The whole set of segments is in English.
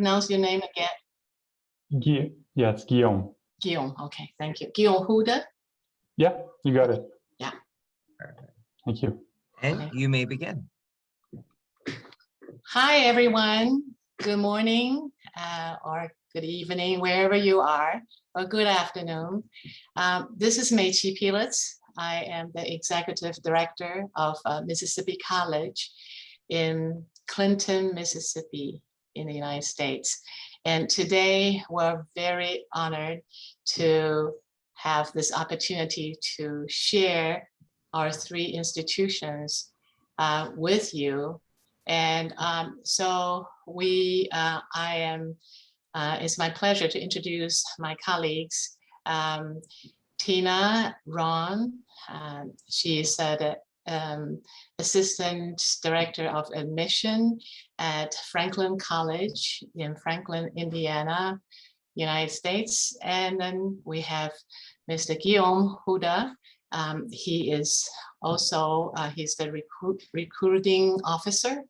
pronounce your name again? Yeah, it's Guillaume. Guillaume. Okay, thank you. Guillaume Huda? Yeah, you got it. Yeah. Perfect. Thank you. And you may begin. Hi, everyone. Good morning or good evening, wherever you are, or good afternoon. This is Mei-Chi Pielitz. I am the Executive Director of Mississippi College in Clinton, Mississippi, in the United States. And today we're very honored to have this opportunity to share our three institutions with you. And so it's my pleasure to introduce my colleagues. Tina Ron, she's the Assistant Director of Admission at Franklin College in Franklin, Indiana, United States. And then we have Mr. Guillaume Huda. He is also, he's the recruiting officer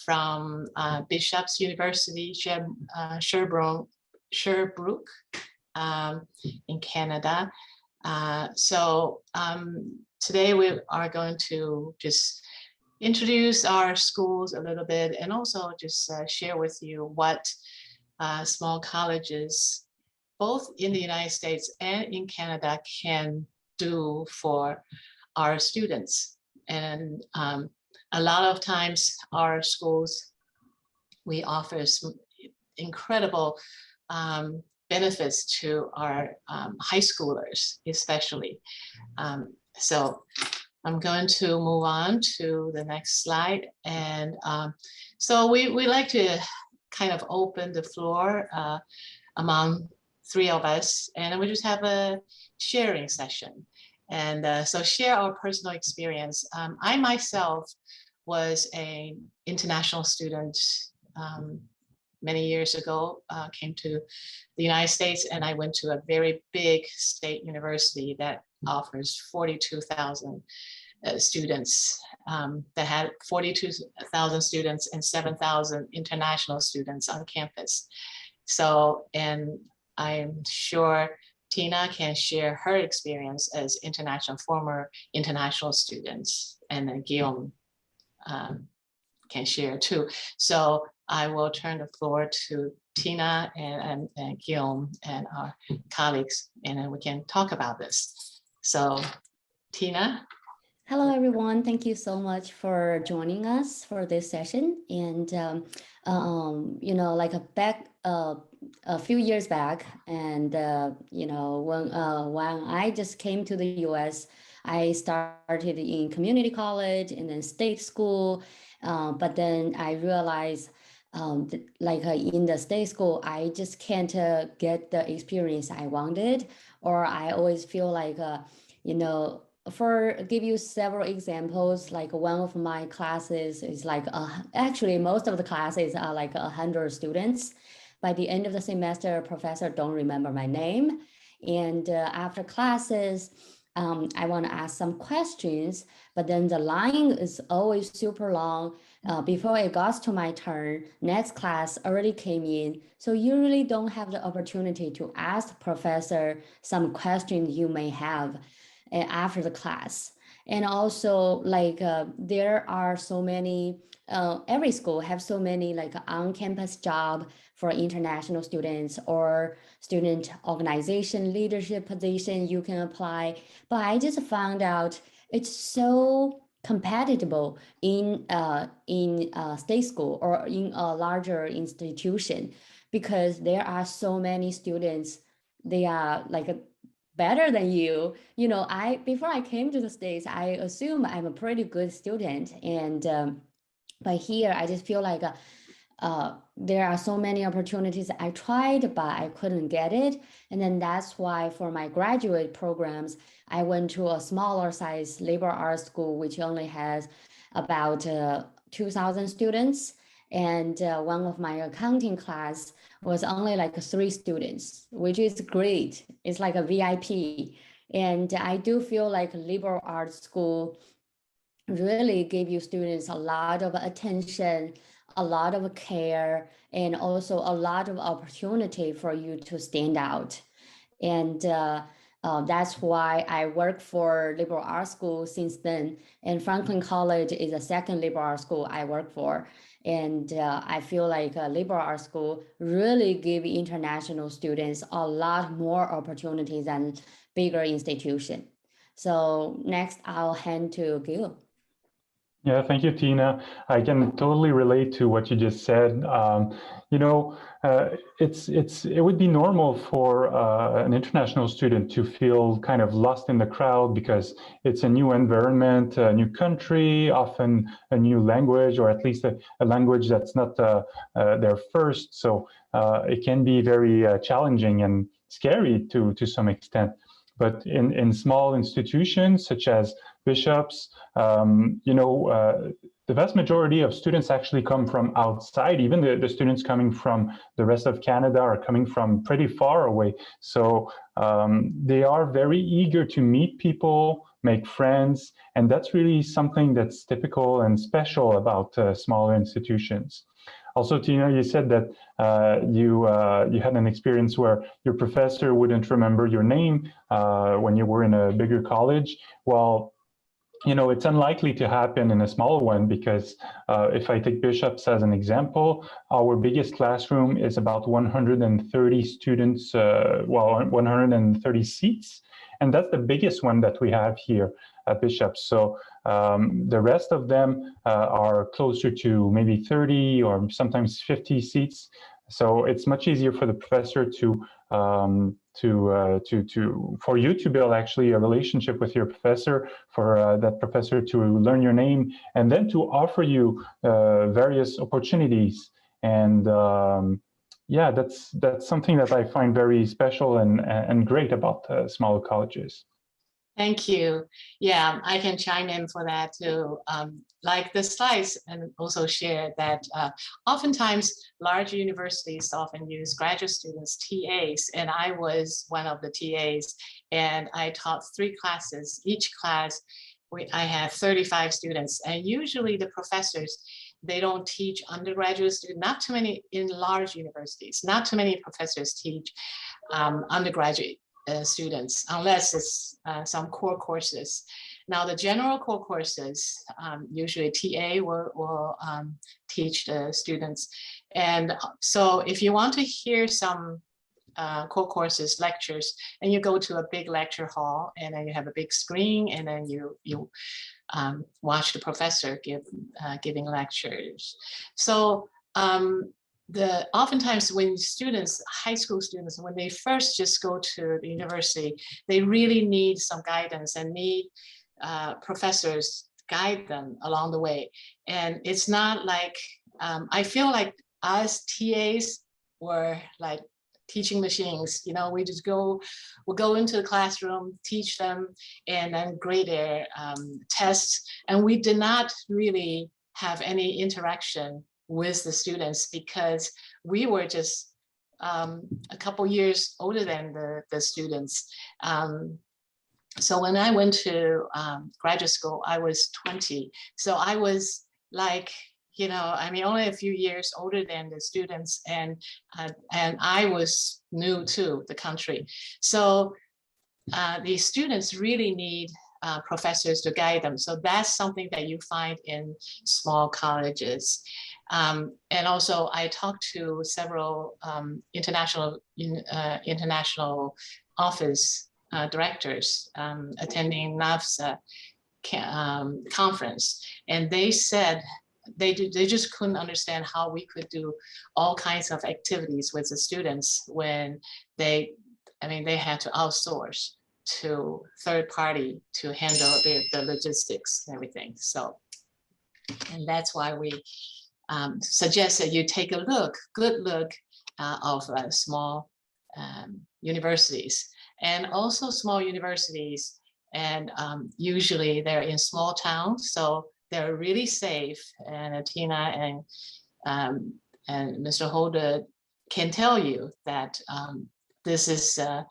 from Bishop's University, Sherbrooke in Canada. Today we are going to just introduce our schools a little bit and also just share with you what small colleges, both in the United States and in Canada, can do for our students. And a lot of times our schools, we offer some incredible benefits to our high schoolers, especially. So I'm going to move on to the next slide. And so we like to kind of open the floor among three of us, and we just have a sharing session. And so share our personal experience. I myself was an international student many years ago, came to the United States, and I went to a very big state university that offers 42,000 students, that had 42,000 students and 7,000 international students on campus. So, and I'm sure Tina can share her experience as former international students, and then Guillaume can share too. So I will turn the floor to Tina and Guillaume and our colleagues, and then we can talk about this. So Tina. Hello, everyone. Thank you so much for joining us for this session. And, you know, like a few years back, and, you know, when I just came to the US, I started in community college and then state school. But then I realized in the state school, I just can't get the experience I wanted, or I always feel like, you know, give you several examples, like one of my classes is like, actually most of the classes are like 100 students. By the end of the semester, professor don't remember my name. And after classes, I want to ask some questions, but then the line is always super long. Before it got to my turn, next class already came in. So you really don't have the opportunity to ask professor some questions you may have after the class. And also like there are so many, every school have so many like on-campus job for international students or student organization leadership position you can apply. But I just found out it's so compatible in state school or in a larger institution, because there are so many students, they are like better than you. You know, before I came to the States, I assume I'm a pretty good student. And but here I just feel like there are so many opportunities I tried, but I couldn't get it. And then that's why for my graduate programs, I went to a smaller size liberal arts school, which only has about 2,000 students. And one of my accounting class was only like 3 students, which is great. It's like a VIP. And I do feel like liberal arts school really give you students a lot of attention, a lot of care and also a lot of opportunity for you to stand out. And that's why I work for liberal arts school since then. And Franklin College is the second liberal arts school I work for. And I feel like liberal arts school really give international students a lot more opportunities than bigger institution. So next I'll hand to Gil. Yeah, thank you, Tina. I can totally relate to what you just said. You know, it would be normal for an international student to feel kind of lost in the crowd because it's a new environment, a new country, often a new language, or at least a language that's not their first. So it can be very challenging and scary to some extent. But in small institutions such as Bishops, the vast majority of students actually come from outside. Even the students coming from the rest of Canada are coming from pretty far away. So they are very eager to meet people, make friends, and that's really something that's typical and special about smaller institutions. Also, Tina, you said that you had an experience where your professor wouldn't remember your name when you were in a bigger college. Well, you know, it's unlikely to happen in a small one because if I take Bishops as an example, our biggest classroom is about 130 students, 130 seats. And that's the biggest one that we have here at Bishops. So the rest of them are closer to maybe 30 or sometimes 50 seats. So it's much easier for the professor for you to build actually a relationship with your professor, for that professor to learn your name, and then to offer you various opportunities. And yeah, that's something that I find very special and great about smaller colleges. Thank you. Yeah, I can chime in for that too. Like the slides and also share that oftentimes large universities often use graduate students, TAs, and I was one of the TAs, and I taught 3 classes. Each class, I have 35 students, and usually the professors, they don't teach undergraduate students, not too many in large universities, not too many professors teach undergraduate students, unless it's some core courses. Now, the general core courses, usually TA will teach the students. And so if you want to hear some core courses, lectures, and you go to a big lecture hall, and then you have a big screen, and then you watch the professor giving lectures. So oftentimes when students, high school students, when they first just go to the university, they really need some guidance and need professors to guide them along the way. And it's not like, I feel like us TAs were like teaching machines. You know, we'll go into the classroom, teach them, and then grade their tests. And we did not really have any interaction with the students because we were just a couple years older than the students. So when I went to graduate school, I was 20. So I was like, you know, I mean, only a few years older than the students, and I was new to the country. So the students really need professors to guide them. So that's something that you find in small colleges. And also, I talked to several international office directors attending NAFSA conference, and they said they just couldn't understand how we could do all kinds of activities with the students when they had to outsource to third party to handle the logistics and everything. So, and that's why we suggest that you take a good look of small universities, and also small universities, and usually they're in small towns, so they're really safe. And Tina and Mr. Holder can tell you that this is the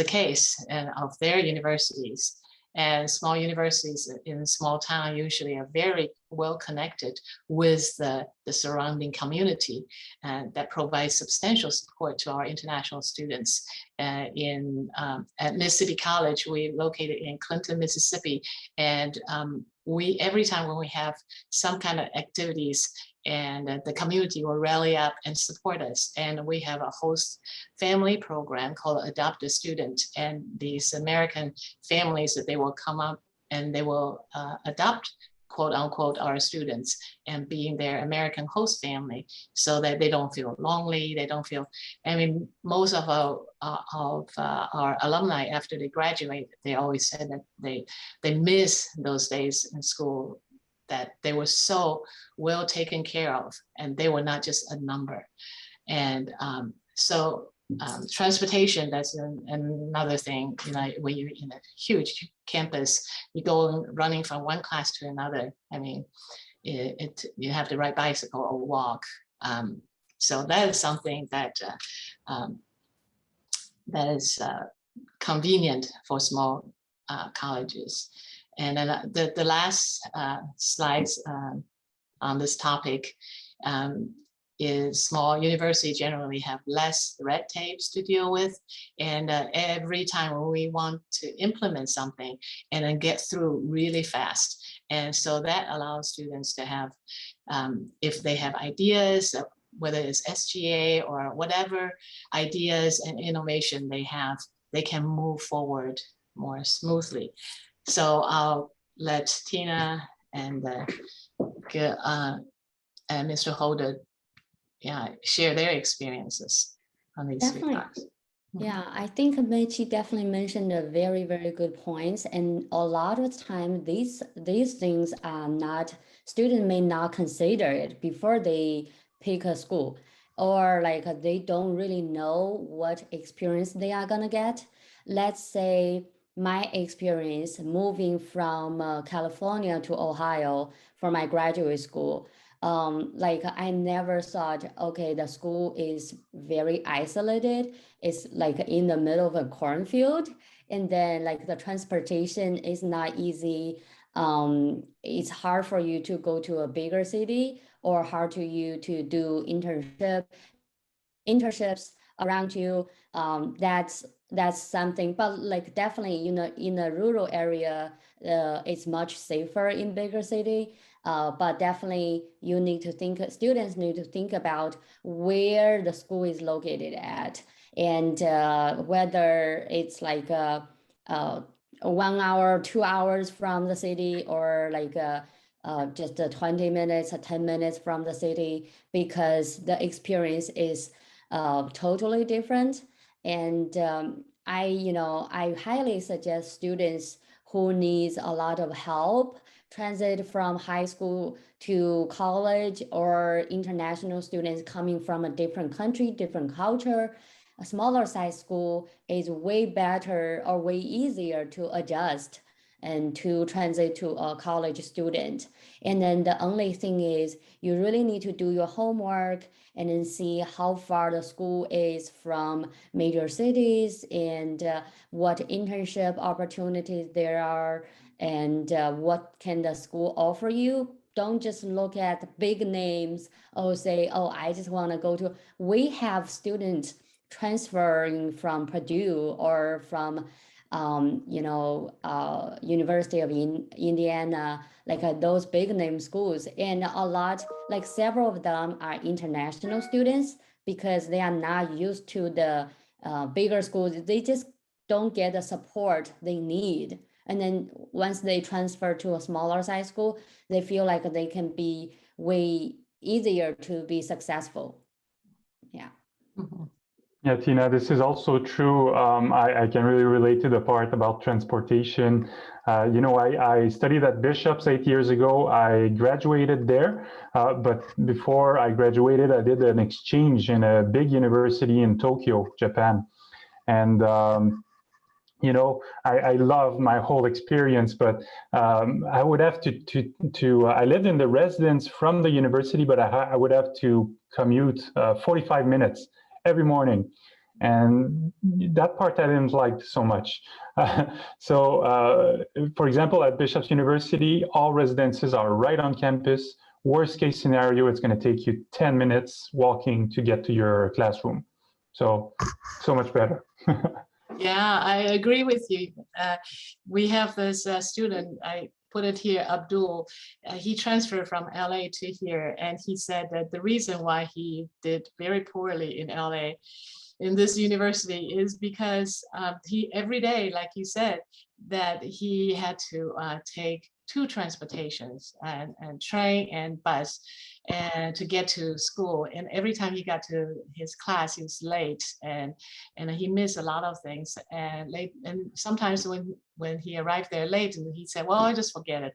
case of their universities. And small universities in small town usually are very well connected with the surrounding community, and that provides substantial support to our international students. At Mississippi College, we located in Clinton, Mississippi, and every time when we have some kind of activities, and the community will rally up and support us. And we have a host family program called Adopt a Student, and these American families that they will come up and they will adopt, quote unquote, our students and being their American host family, so that they don't feel lonely. They don't feel, I mean, most of our alumni, after they graduate, they always said that they miss those days in school, that they were so well taken care of, and they were not just a number. And transportation, that's another thing. You know, when you're in a huge campus, you go running from one class to another. I mean, you have to ride bicycle or walk. So that is something that is convenient for small colleges. And then the last slides on this topic is small universities generally have less red tapes to deal with. And every time when we want to implement something and then get through really fast. And so that allows students to have, if they have ideas, whether it's SGA or whatever ideas and innovation they have, they can move forward more smoothly. So I'll let Tina and Mr. Holder share their experiences on these Definitely. talks. Yeah, I think Mechi definitely mentioned a very, very good points. And a lot of time, these things are not, students may not consider it before they pick a school, or like they don't really know what experience they are gonna get. Let's say my experience moving from California to Ohio for my graduate school. Like I never thought, okay, the school is very isolated. It's like in the middle of a cornfield, and then like the transportation is not easy. It's hard for you to go to a bigger city, or hard to you to do internships around you. That's something, but like definitely, you know, in a rural area, it's much safer in bigger city. But definitely students need to think about where the school is located at, and whether it's like 1 hour, 2 hours from the city, or like just 20 minutes or 10 minutes from the city, because the experience is totally different. And I highly suggest students who needs a lot of help transit from high school to college, or international students coming from a different country, different culture. A smaller size school is way better or way easier to adjust and to transit to a college student. And then the only thing is you really need to do your homework and then see how far the school is from major cities, and what internship opportunities there are, and what can the school offer you. Don't just look at big names or say, oh, I just want to go to. We have students transferring from Purdue or from University of Indiana, like those big name schools. And a lot, like several of them are international students, because they are not used to the bigger schools. They just don't get the support they need. And then once they transfer to a smaller size school, they feel like they can be way easier to be successful. Yeah. Mm-hmm. Yeah, Tina, this is also true. I can really relate to the part about transportation. I studied at Bishop's 8 years ago. I graduated there, but before I graduated, I did an exchange in a big university in Tokyo, Japan. And I love my whole experience, but I would have I lived in the residence from the university, but I would have to commute 45 minutes every morning. And that part I didn't like so much. For example, at Bishop's University, all residences are right on campus. Worst case scenario, it's going to take you 10 minutes walking to get to your classroom. So much better. Yeah, I agree with you. We have this student, I put it here, Abdul. He transferred from LA to here, and he said that the reason why he did very poorly in LA in this university is because he every day, like you said, that he had to take two transportations and train and bus and to get to school, and every time he got to his class he was late, and he missed a lot of things, and sometimes when he arrived there late, and he said, well, I just forget it,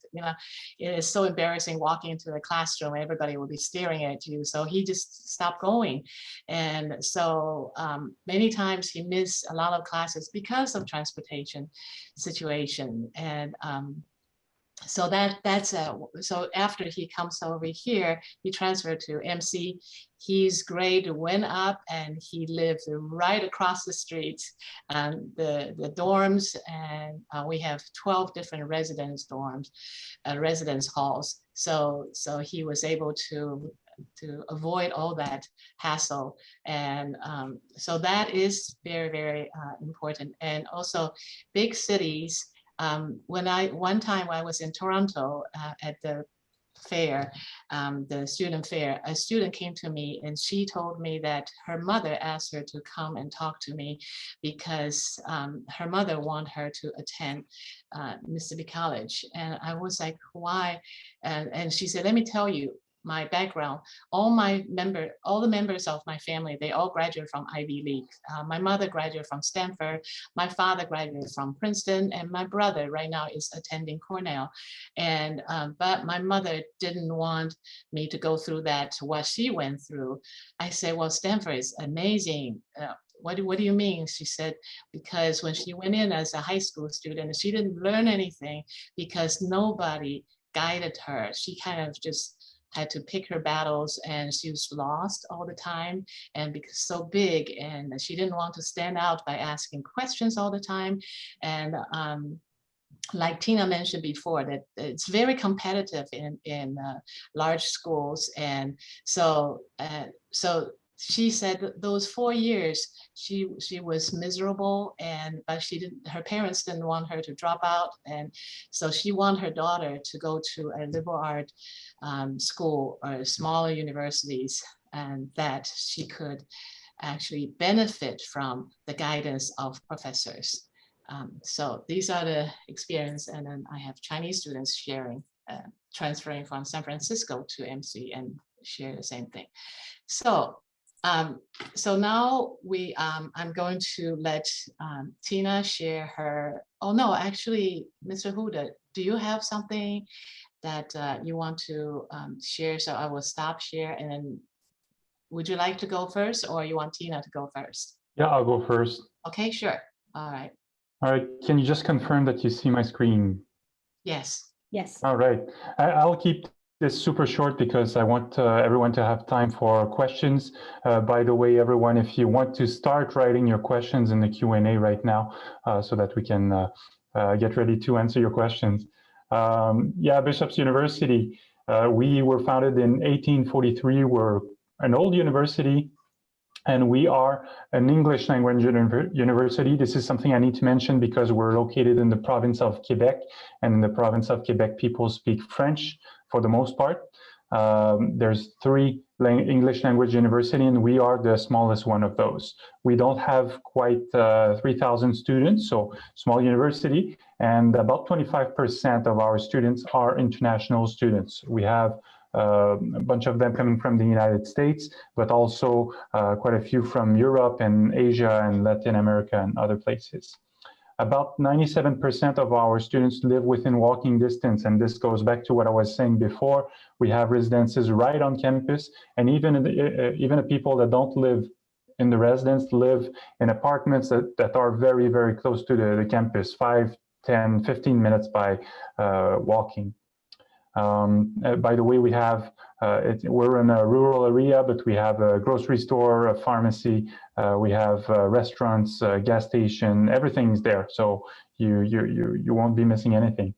it is so embarrassing walking into the classroom, everybody will be staring at you, so he just stopped going. And so many times he missed a lot of classes because of transportation situation. And so so after he comes over here, he transferred to MC. His grade went up, and he lived right across the street. The dorms, and we have 12 different residence dorms, residence halls. So he was able to avoid all that hassle, and so that is very, very important. And also big cities. One time I was in Toronto at the fair, the student fair, a student came to me and she told me that her mother asked her to come and talk to me because her mother wanted her to attend Mississippi College. And I was like, why? And she said, let me tell you my background. All the members of my family, they all graduated from Ivy League. My mother graduated from Stanford, my father graduated from Princeton, and my brother right now is attending Cornell. And but my mother didn't want me to go through what she went through. I said, well, Stanford is amazing. What do you mean? She said, because when she went in as a high school student, she didn't learn anything because nobody guided her. She kind of just had to pick her battles, and she was lost all the time, and because so big, and she didn't want to stand out by asking questions all the time. And like Tina mentioned before, that it's very competitive in large schools. And so she said that those 4 years she was miserable, but her parents didn't want her to drop out, and so she wanted her daughter to go to a liberal art school or smaller universities, and that she could actually benefit from the guidance of professors. So these are the experience, and then I have Chinese students sharing, transferring from San Francisco to MC and share the same thing. So now I'm going to let Tina share her. Oh no, actually, Mr. Huda, do you have something that you want to share? So I will stop share, and then would you like to go first, or you want Tina to go first? Yeah, I'll go first. Okay, sure. All right. All right, can you just confirm that you see my screen? Yes. Yes. All right, I'll keep this super short because I want everyone to have time for questions. By the way, everyone, if you want to start writing your questions in the Q&A right now so that we can get ready to answer your questions. Yeah, Bishop's University, we were founded in 1843. We're an old university, and we are an English language university. This is something I need to mention because we're located in the province of Quebec, and in the province of Quebec, people speak French for the most part. There's 3 English language university, and we are the smallest one of those. We don't have quite 3,000 students, so small university, and about 25% of our students are international students. We have a bunch of them coming from the United States, but also quite a few from Europe and Asia and Latin America and other places. About 97% of our students live within walking distance, and this goes back to what I was saying before. We have residences right on campus, and even the people that don't live in the residence live in apartments that are very, very close to the campus, 5, 10, 15 minutes by walking. By the way, we have we're in a rural area, but we have a grocery store, a pharmacy, we have restaurants, gas station, everything's there. So you won't be missing anything.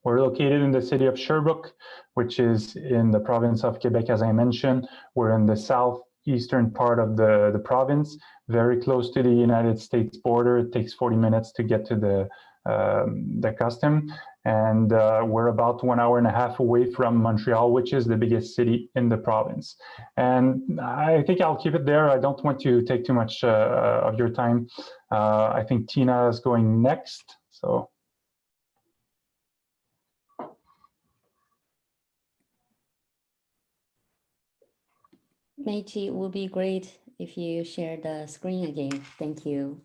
We're located in the city of Sherbrooke, which is in the province of Quebec, as I mentioned. We're in the southeastern part of the province, very close to the United States border. It takes 40 minutes to get to the custom. And we're about 1.5 hours away from Montreal, which is the biggest city in the province. And I think I'll keep it there. I don't want to take too much of your time. I think Tina is going next. So. Meiji, it would be great if you share the screen again. Thank you.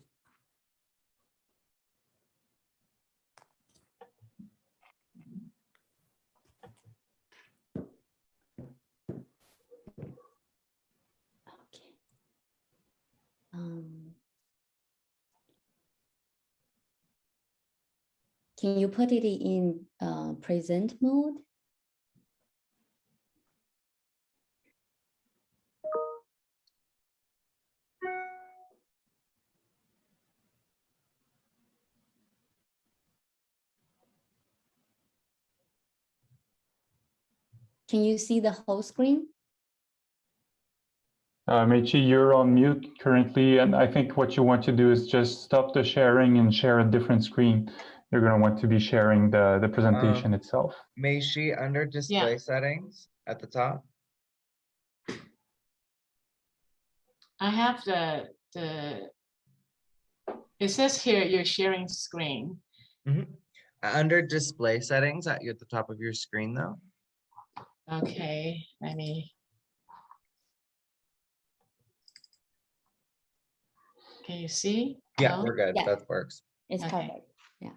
Okay. Can you put it in present mode? Can you see the whole screen? Meiji, you're on mute currently, and I think what you want to do is just stop the sharing and share a different screen. You're going to want to be sharing the presentation itself. Meiji, under display settings at the top. I have it says here you're sharing screen. Mm-hmm. Under display settings at the top of your screen, though. Okay, let me. Can you see? Yeah, No? we're good. Yeah. That works. It's Okay. perfect. Yeah.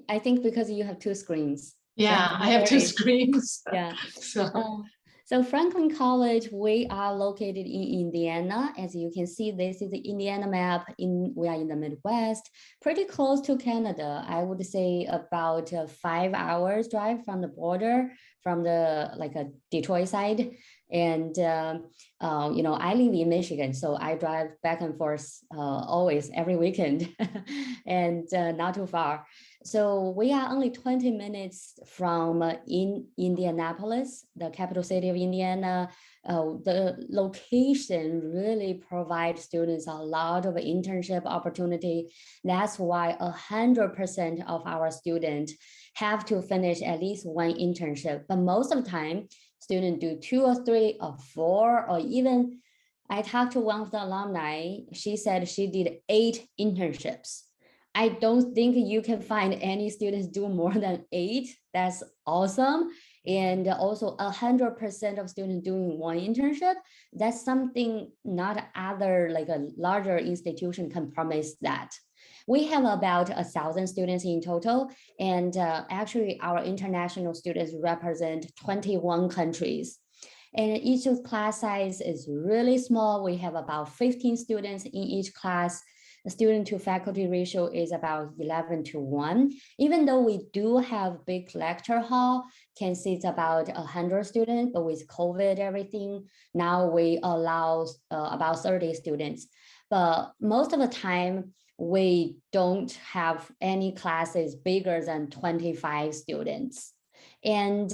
I think because you have two screens. Yeah, So I have two very- screens. Yeah. So So Franklin College, we are located in Indiana. As you can see, this is the Indiana map. We are in the Midwest, pretty close to Canada. I would say about 5 hours drive from the border, from the Detroit side. And I live in Michigan, so I drive back and forth always every weekend, and not too far. So we are only 20 minutes from Indianapolis, the capital city of Indiana. The location really provides students a lot of internship opportunity. That's why 100% of our students have to finish at least one internship. But most of the time, students do 2 or 3 or 4, or even I talked to one of the alumni. She said she did 8 internships. I don't think you can find any students do more than 8. That's awesome. And also 100% of students doing one internship. That's something not other like a larger institution can promise that. We have about 1,000 students in total. And actually our international students represent 21 countries. And each class size is really small. We have about 15 students in each class. The student to faculty ratio is about 11:1. Even though we do have big lecture hall, can seat about 100 students, but with COVID everything, now we allow about 30 students. But most of the time, we don't have any classes bigger than 25 students. And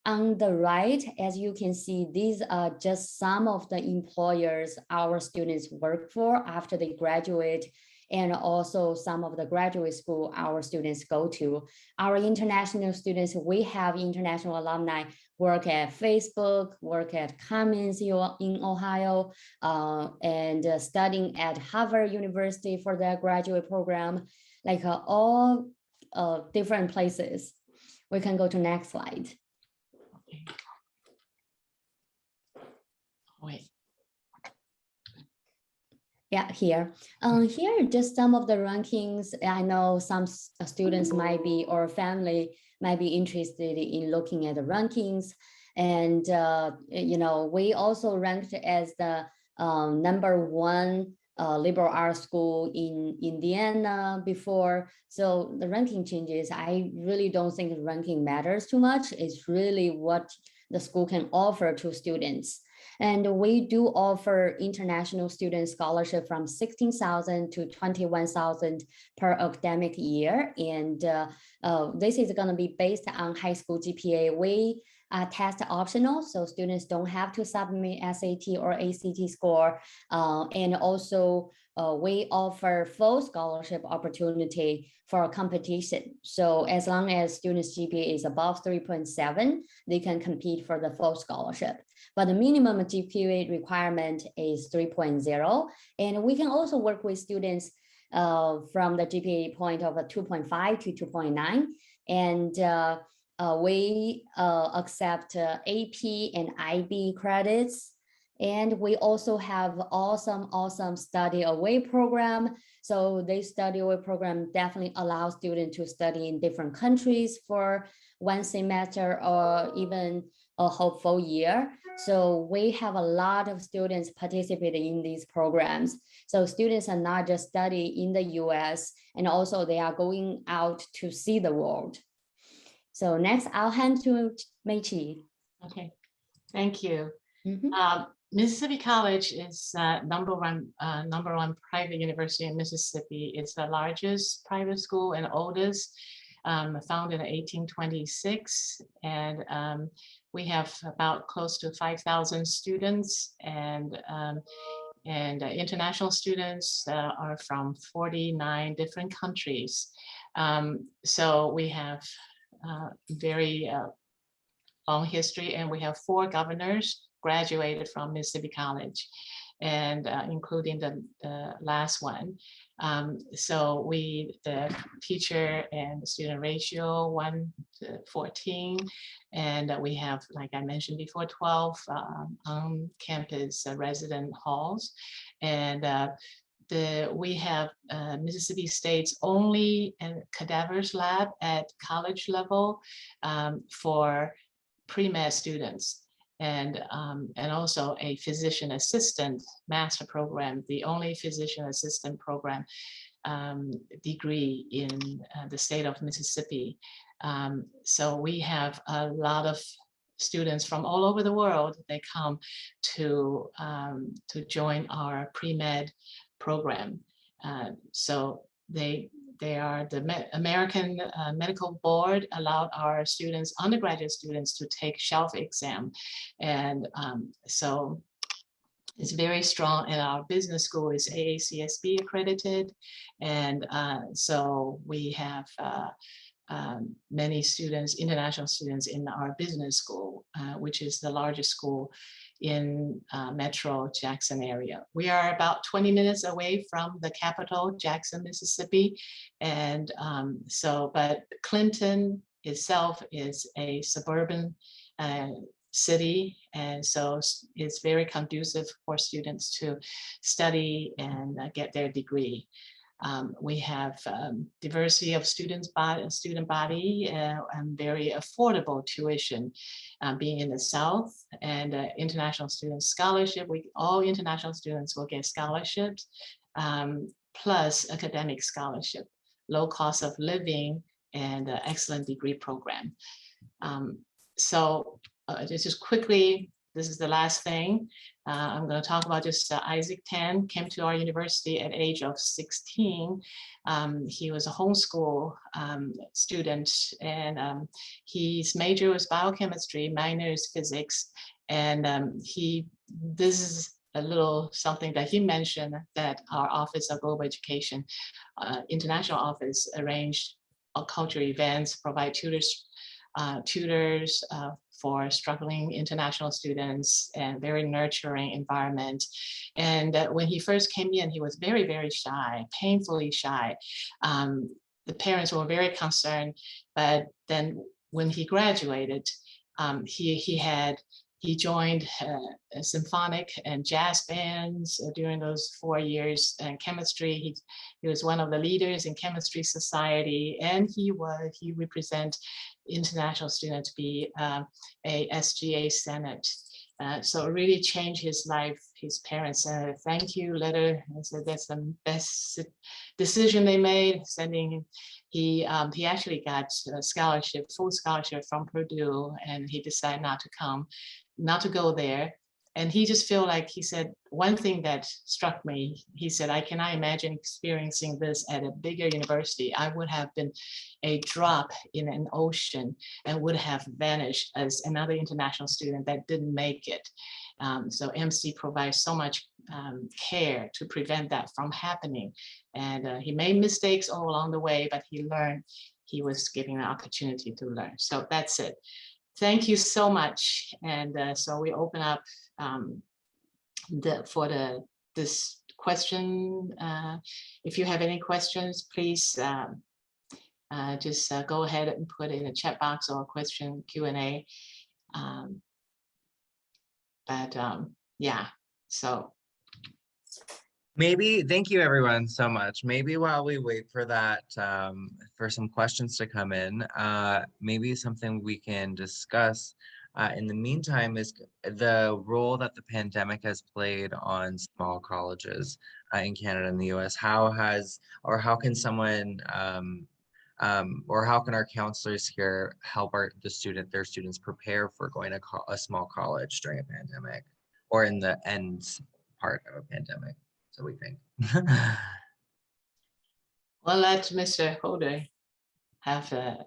on the right, as you can see, these are just some of the employers our students work for after they graduate, and also some of the graduate school our students go to. Our international students, we have international alumni work at Facebook, work at Cummins in Ohio, and studying at Harvard University for their graduate program, like all different places. We can go to next slide. wait. Yeah, here. Here are just some of the rankings. I know some students might be, or family might be interested in looking at the rankings. And, we also ranked as the #1 liberal arts school in Indiana before. So the ranking changes. I really don't think the ranking matters too much. It's really what the school can offer to students. And we do offer international student scholarship from 16,000 to 21,000 per academic year. And this is going to be based on high school GPA. We test optional, so students don't have to submit SAT or ACT score. And also we offer full scholarship opportunity for a competition. So as long as students' GPA is above 3.7, they can compete for the full scholarship. But the minimum GPA requirement is 3.0. And we can also work with students from the GPA point of a 2.5 to 2.9. And we accept AP and IB credits. And we also have awesome study away program. So this study away program definitely allows students to study in different countries for one semester or even a whole full year. So we have a lot of students participating in these programs. So students are not just studying in the US, and also they are going out to see the world. So next, I'll hand to Meiqi. Okay, thank you. Mm-hmm. Mississippi College is number one private university in Mississippi. It's the largest private school and oldest, founded in 1826. And we have about close to 5,000 students, and international students are from 49 different countries. So we have very long history, and we have 4 governors graduated from Mississippi College, and including the last one. So the teacher and student ratio 1 to 14, and we have, like I mentioned before, 12 on-campus resident halls, and we have Mississippi State's only cadavers lab at college level for pre-med students, and also a physician assistant master program, the only physician assistant program degree in the state of Mississippi. So we have a lot of students from all over the world. They come to join our pre-med program. So they are the American Medical Board allowed our students, undergraduate students, to take shelf exam. And so it's very strong, and our business school is AACSB accredited. And so we have many students, international students, in our business school, which is the largest school in Metro Jackson area. We are about 20 minutes away from the capital, Jackson, Mississippi. And but Clinton itself is a suburban city, and so it's very conducive for students to study and get their degree. We have diversity of student body and very affordable tuition, being in the South, and international student scholarship. All international students will get scholarships, plus academic scholarship, low cost of living, and excellent degree program. So just quickly, this is the last thing. I'm going to talk about just Isaac Tan came to our university at age of 16. He was a homeschool student, and his major was biochemistry, minor is physics. And this is a little something that he mentioned, that our Office of Global Education, international office, arranged cultural events, provide tutors for struggling international students, and very nurturing environment. And when he first came in, he was very, very shy, painfully shy. The parents were very concerned, but then when he graduated, he had he joined symphonic and jazz bands during those 4 years. And chemistry, he was one of the leaders in chemistry society, and he represent international students to be a SGA Senate. So it really changed his life. His parents sent a thank you letter and said that's the best decision they made, sending him. He actually got a scholarship, full scholarship from Purdue, and he decided not to go there. And he just feel like, he said, one thing that struck me, he said, I cannot imagine experiencing this at a bigger university. I would have been a drop in an ocean and would have vanished as another international student that didn't make it. So MC provides so much care to prevent that from happening. And he made mistakes all along the way, but he learned. He was given an opportunity to learn. So that's it. Thank you so much. And so we open up this question. If you have any questions, please just go ahead and put in a chat box or a question Q&A. Yeah, so. Maybe, thank you everyone so much. Maybe while we wait for that, for some questions to come in, maybe something we can discuss in the meantime is the role that the pandemic has played on small colleges in Canada and the US. How can someone, or how can our counselors here help their students prepare for going to a small college during a pandemic, or in the end part of a pandemic? So we think. Well, let Mr. Holder have the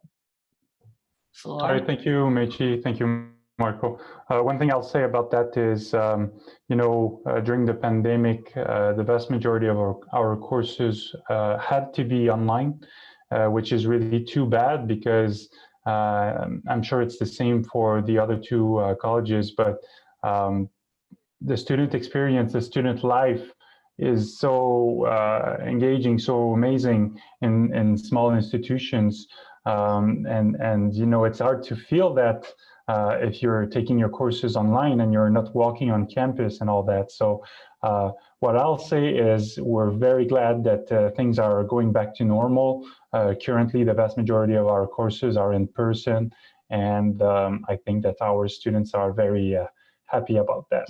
floor. All right, thank you, Mechi. Thank you, Marco. One thing I'll say about that is, during the pandemic, the vast majority of our courses had to be online, which is really too bad, because I'm sure it's the same for the other two colleges, but the student experience, the student life is so engaging, so amazing in small institutions. And it's hard to feel that if you're taking your courses online and you're not walking on campus and all that. So what I'll say is we're very glad that things are going back to normal. Currently, the vast majority of our courses are in person, and I think that our students are very happy about that.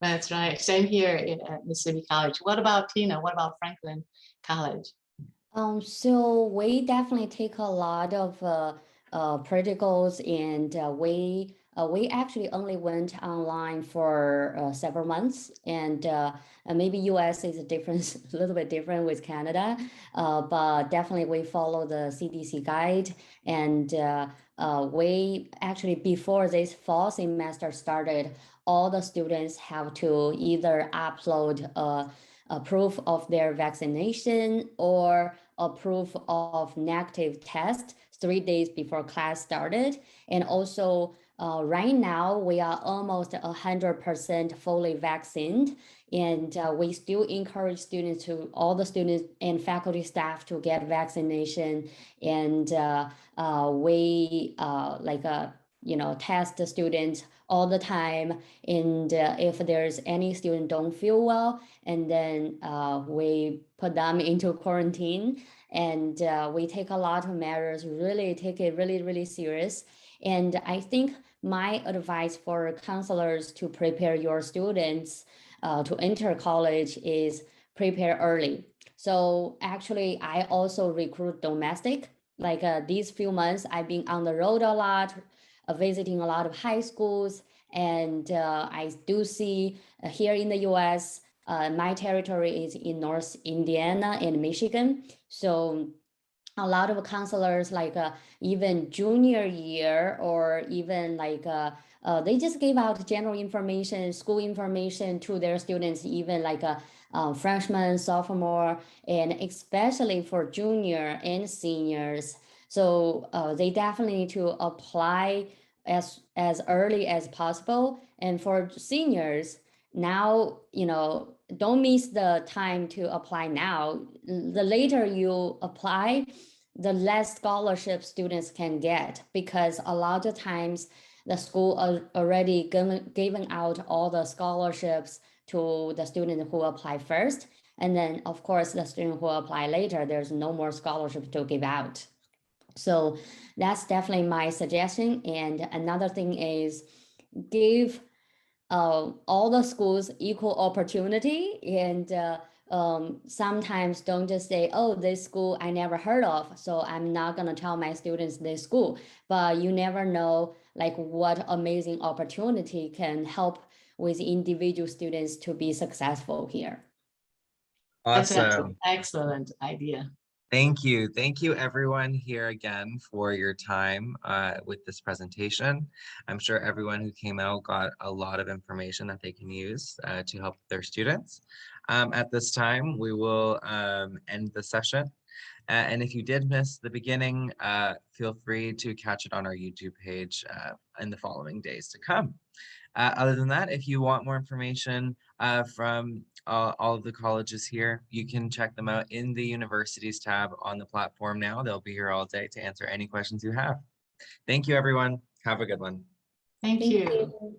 That's right. Same here at Mississippi College. What about Tina? What about Franklin College? So we definitely take a lot of protocols, and we actually only went online for several months, and maybe US is a little bit different with Canada, but definitely we follow the CDC guide, and we actually, before this fall semester started, all the students have to either upload a proof of their vaccination or a proof of negative test 3 days before class started. And also right now we are almost 100% fully vaccinated, and we still encourage all the students and faculty staff to get vaccination. And we test the students all the time, and if there's any student don't feel well, and then we put them into quarantine, and we take a lot of measures, really take it really serious. And I think my advice for counselors to prepare your students to enter college is prepare early. So actually I also recruit domestic, like these few months I've been on the road a lot, visiting a lot of high schools, and I do see here in the US, my territory is in North Indiana and Michigan. So a lot of counselors, like even junior year, or even like they just gave out general information, school information to their students, even like a freshman, sophomore, and especially for junior and seniors. So they definitely need to apply as early as possible. And for seniors, now, don't miss the time to apply now. The later you apply, the less scholarship students can get, because a lot of times the school already given out all the scholarships to the student who apply first. And then, of course, the student who apply later, there's no more scholarship to give out. So that's definitely my suggestion. And another thing is give all the schools equal opportunity, and sometimes don't just say, oh, this school I never heard of, so I'm not going to tell my students this school. But you never know like what amazing opportunity can help with individual students to be successful here. That's an Awesome. excellent idea. Thank you. Thank you everyone here again for your time with this presentation. I'm sure everyone who came out got a lot of information that they can use to help their students. At this time, we will end the session. And if you did miss the beginning, feel free to catch it on our YouTube page in the following days to come. Other than that, if you want more information from all of the colleges here, you can check them out in the universities tab on the platform now. They'll be here all day to answer any questions you have. Thank you, everyone. Have a good one. Thank you. you.